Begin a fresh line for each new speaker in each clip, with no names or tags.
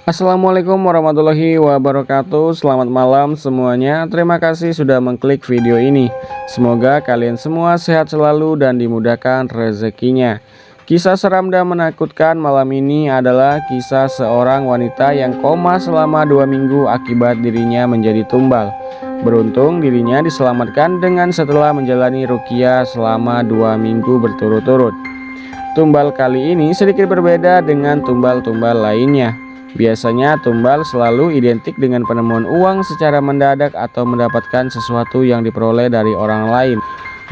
Assalamualaikum warahmatullahi wabarakatuh. Selamat malam semuanya. Terima kasih sudah mengklik video ini. Semoga kalian semua sehat selalu dan dimudahkan rezekinya. Kisah seram dan menakutkan malam ini adalah kisah seorang wanita yang koma selama 2 minggu akibat dirinya menjadi tumbal. Beruntung dirinya diselamatkan dengan setelah menjalani ruqyah selama 2 minggu berturut-turut. Tumbal kali ini sedikit berbeda dengan tumbal-tumbal lainnya. Biasanya tumbal selalu identik dengan penemuan uang secara mendadak atau mendapatkan sesuatu yang diperoleh dari orang lain.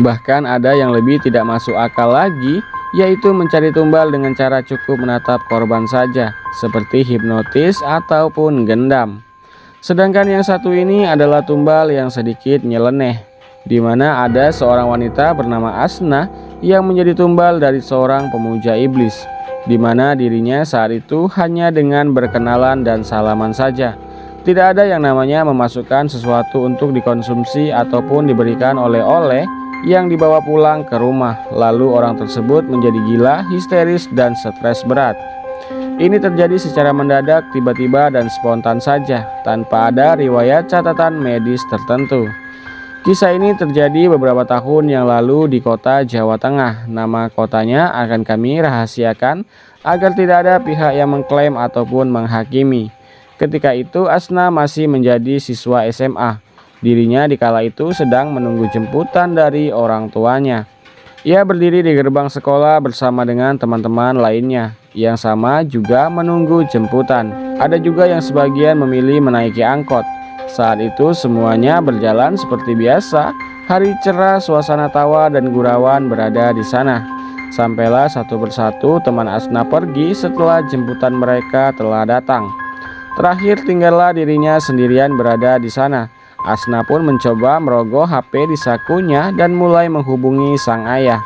Bahkan ada yang lebih tidak masuk akal lagi, yaitu mencari tumbal dengan cara cukup menatap korban saja, seperti hipnotis ataupun gendam. Sedangkan yang satu ini adalah tumbal yang sedikit nyeleneh, di mana ada seorang wanita bernama Asna yang menjadi tumbal dari seorang pemuja iblis, di mana dirinya saat itu hanya dengan berkenalan dan salaman saja. Tidak ada yang namanya memasukkan sesuatu untuk dikonsumsi ataupun diberikan oleh-oleh yang dibawa pulang ke rumah. Lalu orang tersebut menjadi gila, histeris, dan stres berat. Ini terjadi secara mendadak, tiba-tiba dan spontan saja, tanpa ada riwayat catatan medis tertentu. Kisah ini terjadi beberapa tahun yang lalu di kota Jawa Tengah. Nama kotanya akan kami rahasiakan agar tidak ada pihak yang mengklaim ataupun menghakimi. Ketika itu Asna masih menjadi siswa SMA. Dirinya dikala itu sedang menunggu jemputan dari orang tuanya. Ia berdiri di gerbang sekolah bersama dengan teman-teman lainnya yang sama juga menunggu jemputan. Ada juga yang sebagian memilih menaiki angkot. Saat itu semuanya berjalan seperti biasa. Hari cerah, suasana tawa dan gurauan berada di sana. Sampailah satu persatu teman Asna pergi setelah jemputan mereka telah datang. Terakhir tinggallah dirinya sendirian berada di sana. Asna pun mencoba merogoh HP di sakunya dan mulai menghubungi sang ayah.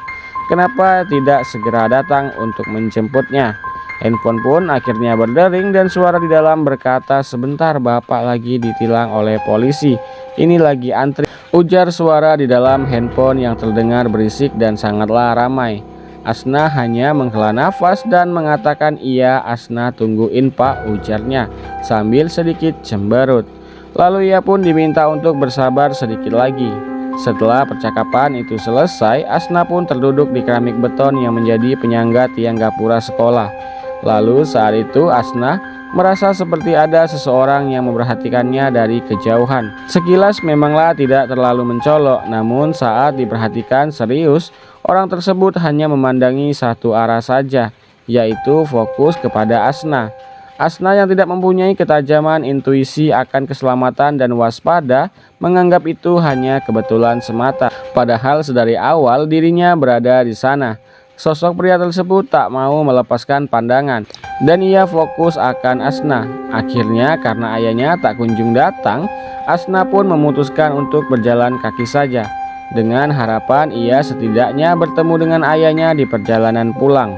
Kenapa tidak segera datang untuk menjemputnya? Handphone pun akhirnya berdering dan suara di dalam berkata, "Sebentar, bapak lagi ditilang oleh polisi. Ini lagi antri," ujar suara di dalam handphone yang terdengar berisik dan sangatlah ramai. Asna hanya menghela nafas dan mengatakan, "Iya Asna, tungguin pak," ujarnya sambil sedikit cemberut. Lalu ia pun diminta untuk bersabar sedikit lagi. Setelah percakapan itu selesai, Asna pun terduduk di keramik beton yang menjadi penyangga tiang gapura sekolah. Lalu saat itu Asna merasa seperti ada seseorang yang memperhatikannya dari kejauhan. Sekilas memanglah tidak terlalu mencolok, namun saat diperhatikan serius, orang tersebut hanya memandangi satu arah saja, yaitu fokus kepada Asna. Asna yang tidak mempunyai ketajaman intuisi akan keselamatan dan waspada menganggap itu hanya kebetulan semata. Padahal sedari awal dirinya berada di sana. Sosok pria tersebut tak mau melepaskan pandangan dan ia fokus akan Asna. Akhirnya karena ayahnya tak kunjung datang, Asna pun memutuskan untuk berjalan kaki saja, dengan harapan ia setidaknya bertemu dengan ayahnya di perjalanan pulang.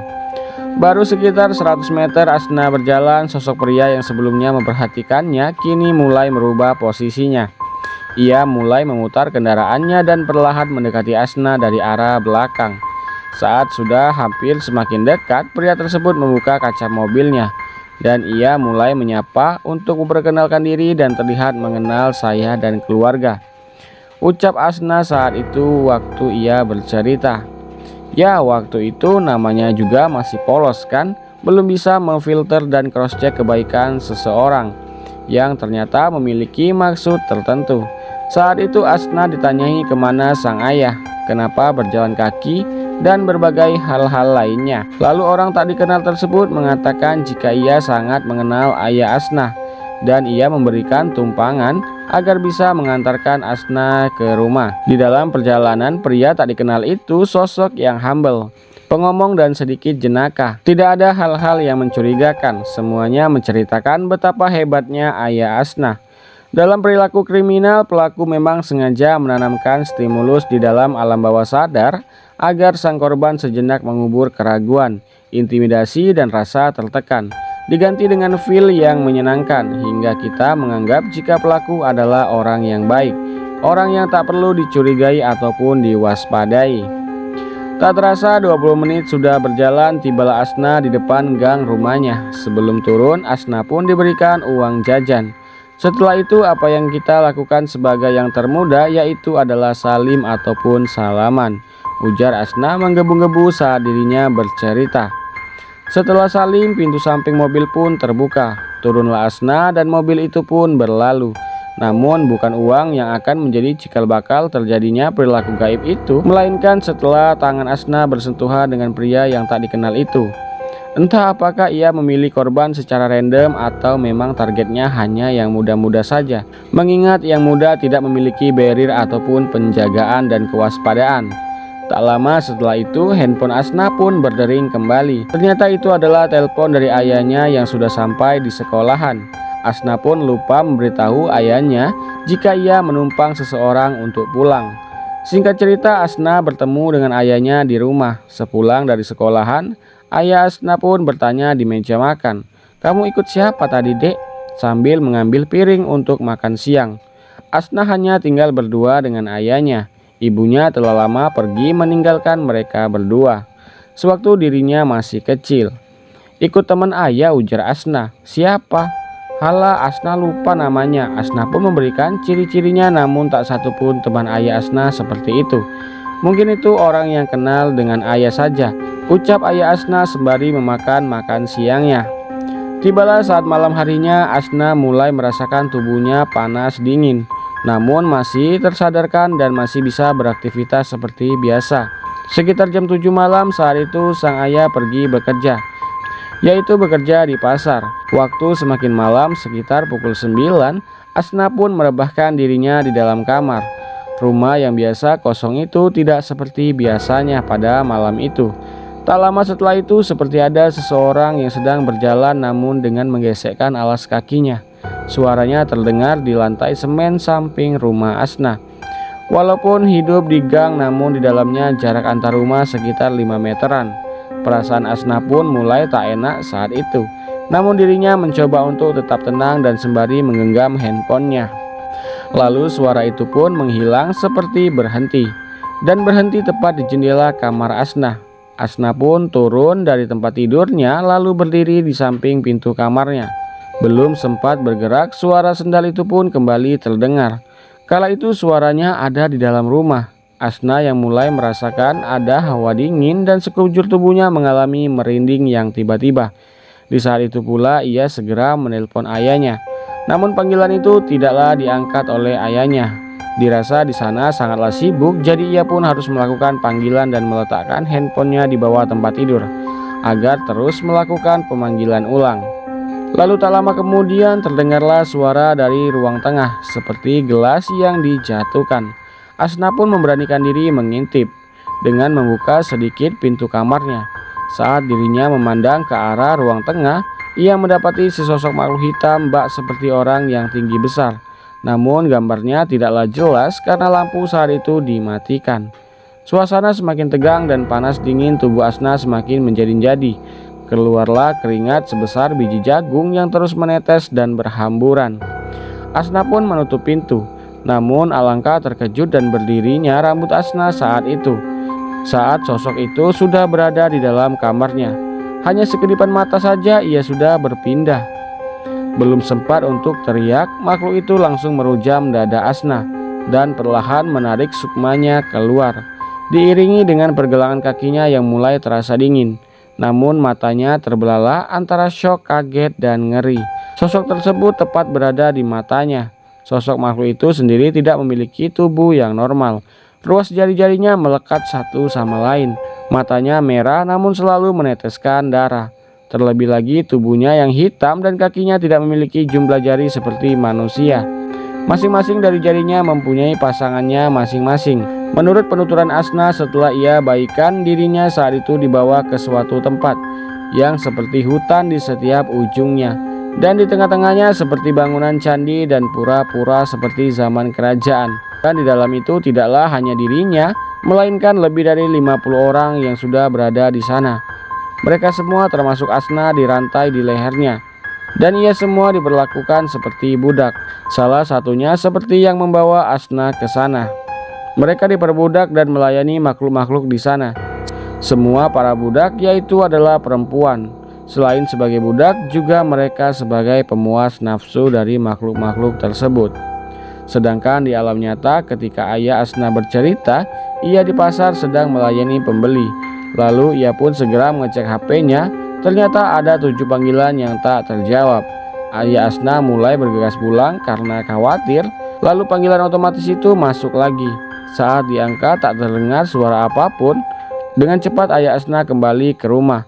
Baru sekitar 100 meter Asna berjalan, sosok pria yang sebelumnya memperhatikannya kini mulai merubah posisinya. Ia mulai memutar kendaraannya dan perlahan mendekati Asna dari arah belakang. Saat sudah hampir semakin dekat, pria tersebut membuka kaca mobilnya dan ia mulai menyapa untuk memperkenalkan diri dan terlihat mengenal saya dan keluarga, ucap Asna saat itu waktu ia bercerita. Ya, waktu itu namanya juga masih polos kan, belum bisa memfilter dan cross-check kebaikan seseorang yang ternyata memiliki maksud tertentu. Saat itu Asna ditanyai kemana sang ayah, kenapa berjalan kaki, dan berbagai hal-hal lainnya. Lalu orang tak dikenal tersebut mengatakan jika ia sangat mengenal ayah Asna dan ia memberikan tumpangan agar bisa mengantarkan Asna ke rumah. Di dalam perjalanan, pria tak dikenal itu sosok yang humble, pengomong dan sedikit jenaka. Tidak ada hal-hal yang mencurigakan, semuanya menceritakan betapa hebatnya ayah Asna. Dalam perilaku kriminal, pelaku memang sengaja menanamkan stimulus di dalam alam bawah sadar agar sang korban sejenak mengubur keraguan, intimidasi, dan rasa tertekan, diganti dengan feel yang menyenangkan hingga kita menganggap jika pelaku adalah orang yang baik, orang yang tak perlu dicurigai ataupun diwaspadai. Tak terasa 20 menit sudah berjalan, tibalah Asna di depan gang rumahnya. Sebelum turun, Asna pun diberikan uang jajan. Setelah itu apa yang kita lakukan sebagai yang termuda yaitu adalah salim ataupun salaman, ujar Asna menggebu-gebu saat dirinya bercerita. Setelah salim, pintu samping mobil pun terbuka. Turunlah Asna dan mobil itu pun berlalu. Namun bukan uang yang akan menjadi cikal bakal terjadinya perilaku gaib itu, melainkan setelah tangan Asna bersentuhan dengan pria yang tak dikenal itu. Entah apakah ia memilih korban secara random atau memang targetnya hanya yang muda-muda saja, mengingat yang muda tidak memiliki barrier ataupun penjagaan dan kewaspadaan. Tak lama setelah itu handphone Asna pun berdering kembali. Ternyata itu adalah telepon dari ayahnya yang sudah sampai di sekolahan. Asna pun lupa memberitahu ayahnya jika ia menumpang seseorang untuk pulang. Singkat cerita, Asna bertemu dengan ayahnya di rumah. Sepulang dari sekolahan, ayah Asna pun bertanya di meja makan, "Kamu ikut siapa tadi, Dek?" sambil mengambil piring untuk makan siang. Asna hanya tinggal berdua dengan ayahnya. Ibunya telah lama pergi meninggalkan mereka berdua sewaktu dirinya masih kecil. "Ikut teman ayah," ujar Asna. "Siapa?" "Halah, Asna lupa namanya." Asna pun memberikan ciri-cirinya, namun tak satu pun teman ayah Asna seperti itu. "Mungkin itu orang yang kenal dengan ayah saja," ucap ayah Asna sembari memakan makan siangnya. Tibalah saat malam harinya, Asna mulai merasakan tubuhnya panas dingin, namun masih tersadarkan dan masih bisa beraktivitas seperti biasa. Sekitar jam 7 malam saat itu sang ayah pergi bekerja, yaitu bekerja di pasar. Waktu semakin malam, sekitar pukul 9, Asna pun merebahkan dirinya di dalam kamar. Rumah yang biasa kosong itu tidak seperti biasanya pada malam itu. Tak lama setelah itu, seperti ada seseorang yang sedang berjalan namun dengan menggesekkan alas kakinya. Suaranya terdengar di lantai semen samping rumah Asna. Walaupun hidup di gang, namun di dalamnya jarak antar rumah sekitar 5 meteran. Perasaan Asna pun mulai tak enak saat itu. Namun dirinya mencoba untuk tetap tenang dan sembari menggenggam handphonenya. Lalu suara itu pun menghilang seperti berhenti. Dan berhenti tepat di jendela kamar Asna. Asna pun turun dari tempat tidurnya lalu berdiri di samping pintu kamarnya. Belum sempat bergerak, suara sendal itu pun kembali terdengar. Kala itu suaranya ada di dalam rumah. Asna yang mulai merasakan ada hawa dingin dan sekujur tubuhnya mengalami merinding yang tiba-tiba. Di saat itu pula ia segera menelpon ayahnya. Namun panggilan itu tidaklah diangkat oleh ayahnya. Dirasa di sana sangatlah sibuk, jadi ia pun harus melakukan panggilan dan meletakkan handphonenya di bawah tempat tidur agar terus melakukan pemanggilan ulang. Lalu tak lama kemudian terdengarlah suara dari ruang tengah seperti gelas yang dijatuhkan. Asna pun memberanikan diri mengintip dengan membuka sedikit pintu kamarnya. Saat dirinya memandang ke arah ruang tengah, ia mendapati sesosok makhluk hitam bak seperti orang yang tinggi besar. Namun gambarnya tidaklah jelas karena lampu saat itu dimatikan. Suasana semakin tegang dan panas dingin tubuh Asna semakin menjadi-jadi. Keluarlah keringat sebesar biji jagung yang terus menetes dan berhamburan. Asna pun menutup pintu. Namun alangkah terkejut dan berdirinya rambut Asna saat itu, saat sosok itu sudah berada di dalam kamarnya. Hanya sekedipan mata saja ia sudah berpindah. Belum sempat untuk teriak, makhluk itu langsung merujam dada Asna dan perlahan menarik sukmanya keluar, diiringi dengan pergelangan kakinya yang mulai terasa dingin. Namun matanya terbelalak antara syok, kaget, dan ngeri. Sosok tersebut tepat berada di matanya. Sosok makhluk itu sendiri tidak memiliki tubuh yang normal. Ruas jari-jarinya melekat satu sama lain. Matanya merah namun selalu meneteskan darah. Terlebih lagi tubuhnya yang hitam dan kakinya tidak memiliki jumlah jari seperti manusia. Masing-masing dari jarinya mempunyai pasangannya masing-masing. Menurut penuturan Asna, setelah ia baikan dirinya saat itu dibawa ke suatu tempat yang seperti hutan di setiap ujungnya. Dan di tengah-tengahnya seperti bangunan candi dan pura-pura seperti zaman kerajaan. Dan di dalam itu tidaklah hanya dirinya, melainkan lebih dari 50 orang yang sudah berada di sana. Mereka semua termasuk Asna dirantai di lehernya. Dan ia semua diperlakukan seperti budak. Salah satunya seperti yang membawa Asna ke sana. Mereka diperbudak dan melayani makhluk-makhluk di sana. Semua para budak yaitu adalah perempuan. Selain sebagai budak, juga mereka sebagai pemuas nafsu dari makhluk-makhluk tersebut. Sedangkan di alam nyata, ketika ayah Asna bercerita, ia di pasar sedang melayani pembeli. Lalu ia pun segera mengecek HP-nya. Ternyata ada 7 panggilan yang tak terjawab. Ayah Asna mulai bergegas pulang karena khawatir. Lalu panggilan otomatis itu masuk lagi. Saat diangkat tak terdengar suara apapun. Dengan cepat ayah Asna kembali ke rumah.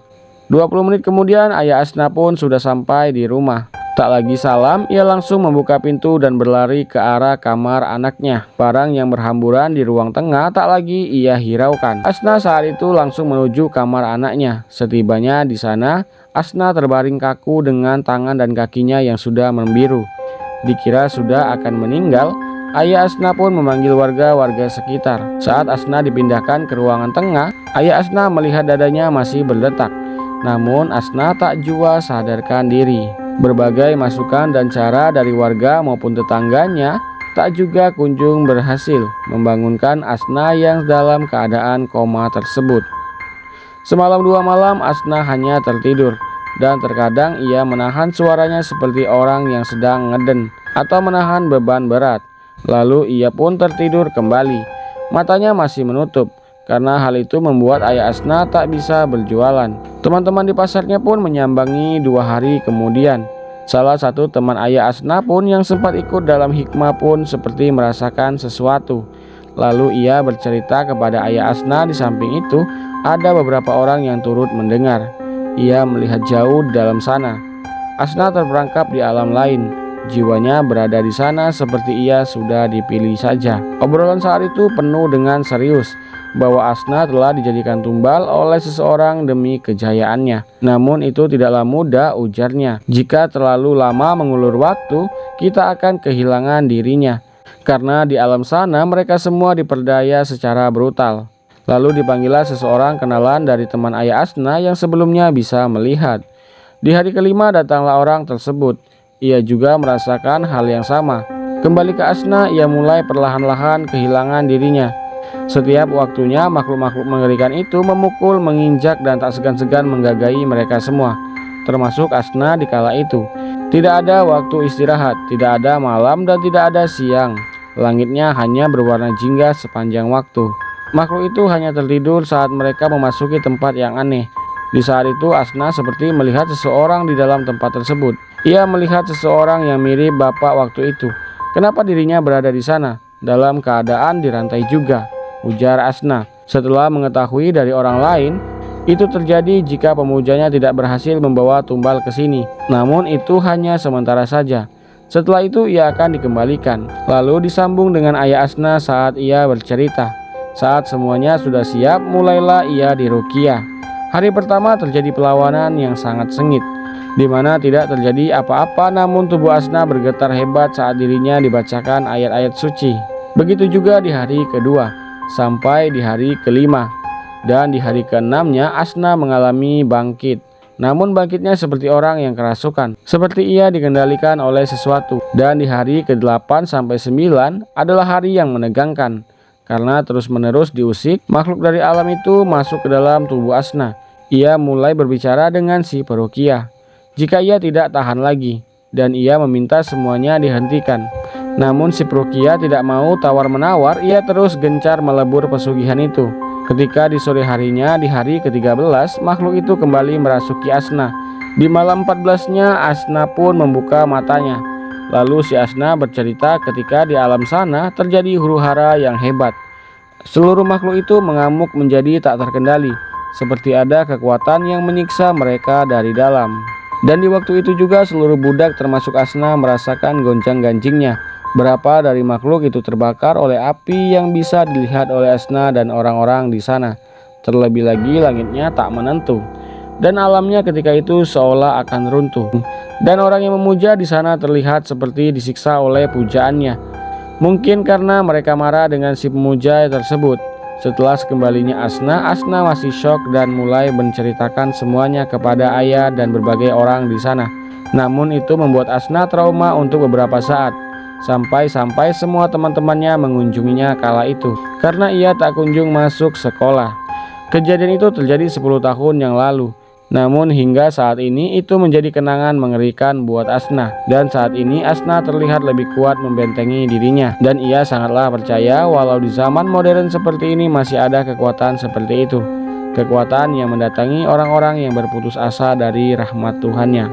20 menit kemudian ayah Asna pun sudah sampai di rumah. Tak lagi salam, ia langsung membuka pintu dan berlari ke arah kamar anaknya. Barang yang berhamburan di ruang tengah tak lagi ia hiraukan. Asna saat itu langsung menuju kamar anaknya. Setibanya di sana, Asna terbaring kaku dengan tangan dan kakinya yang sudah membiru. Dikira sudah akan meninggal, ayah Asna pun memanggil warga sekitar. Saat Asna dipindahkan ke ruangan tengah, ayah Asna melihat dadanya masih berdetak. Namun Asna tak jua sadarkan diri. Berbagai masukan dan cara dari warga maupun tetangganya tak juga kunjung berhasil membangunkan Asna yang dalam keadaan koma tersebut. Semalam 2 malam Asna hanya tertidur, dan terkadang ia menahan suaranya seperti orang yang sedang ngeden atau menahan beban berat. Lalu ia pun tertidur kembali. Matanya masih menutup. Karena hal itu membuat ayah Asna tak bisa berjualan. Teman-teman di pasarnya pun menyambangi 2 hari kemudian. Salah satu teman ayah Asna pun yang sempat ikut dalam hikmah pun seperti merasakan sesuatu. Lalu ia bercerita kepada ayah Asna. Di samping itu ada beberapa orang yang turut mendengar. Ia melihat jauh di dalam sana. Asna terperangkap di alam lain. Jiwanya berada di sana seperti ia sudah dipilih saja. Obrolan saat itu penuh dengan serius, bahwa Asna telah dijadikan tumbal oleh seseorang demi kejayaannya. Namun itu tidaklah mudah, ujarnya. Jika terlalu lama mengulur waktu, kita akan kehilangan dirinya. Karena di alam sana mereka semua diperdaya secara brutal. Lalu dipanggillah seseorang kenalan dari teman ayah Asna yang sebelumnya bisa melihat. Di hari kelima datanglah orang tersebut. Ia juga merasakan hal yang sama. Kembali ke Asna, ia mulai perlahan-lahan kehilangan dirinya. Setiap waktunya makhluk-makhluk mengerikan itu memukul, menginjak, dan tak segan-segan menggagai mereka semua, termasuk Asna di kala itu. Tidak ada waktu istirahat, tidak ada malam, dan tidak ada siang. Langitnya hanya berwarna jingga sepanjang waktu. Makhluk itu hanya tertidur saat mereka memasuki tempat yang aneh. Di saat itu Asna seperti melihat seseorang di dalam tempat tersebut. Ia melihat seseorang yang mirip bapak waktu itu. Kenapa dirinya berada di sana? Dalam keadaan dirantai juga, ujar Asna. Setelah mengetahui dari orang lain, itu terjadi jika pemujanya tidak berhasil membawa tumbal ke sini. Namun itu hanya sementara saja. Setelah itu ia akan dikembalikan. Lalu disambung dengan ayah Asna saat ia bercerita. Saat semuanya sudah siap, mulailah ia diruqyah. Hari pertama terjadi perlawanan yang sangat sengit, di mana tidak terjadi apa-apa, namun tubuh Asna bergetar hebat saat dirinya dibacakan ayat-ayat suci. Begitu juga di hari kedua, sampai di hari kelima. Dan di hari keenamnya Asna mengalami bangkit. Namun bangkitnya seperti orang yang kerasukan, seperti ia dikendalikan oleh sesuatu. Dan di hari ke-8 sampai 9 adalah hari yang menegangkan. Karena terus-menerus diusik, makhluk dari alam itu masuk ke dalam tubuh Asna. Ia mulai berbicara dengan si peruqyah. Jika ia tidak tahan lagi, dan ia meminta semuanya dihentikan. Namun si peruqyah tidak mau tawar-menawar, ia terus gencar melebur pesugihan itu. Ketika di sore harinya, di hari ke-13, makhluk itu kembali merasuki Asna. Di malam 14-nya Asna pun membuka matanya. Lalu si Asna bercerita ketika di alam sana terjadi huru-hara yang hebat. Seluruh makhluk itu mengamuk menjadi tak terkendali, seperti ada kekuatan yang menyiksa mereka dari dalam. Dan di waktu itu juga seluruh budak termasuk Asna merasakan gonjang-ganjingnya. Berapa dari makhluk itu terbakar oleh api yang bisa dilihat oleh Asna dan orang-orang di sana. Terlebih lagi langitnya tak menentu, dan alamnya ketika itu seolah akan runtuh. Dan orang yang memuja di sana terlihat seperti disiksa oleh pujaannya. Mungkin karena mereka marah dengan si pemuja tersebut. Setelah sekembalinya Asna masih syok dan mulai menceritakan semuanya kepada ayah dan berbagai orang di sana. Namun itu membuat Asna trauma untuk beberapa saat. Sampai-sampai semua teman-temannya mengunjunginya kala itu, karena ia tak kunjung masuk sekolah. Kejadian itu terjadi 10 tahun yang lalu. Namun hingga saat ini itu menjadi kenangan mengerikan buat Asna. Dan saat ini Asna terlihat lebih kuat membentengi dirinya. Dan ia sangatlah percaya walau di zaman modern seperti ini masih ada kekuatan seperti itu. Kekuatan yang mendatangi orang-orang yang berputus asa dari rahmat Tuhannya.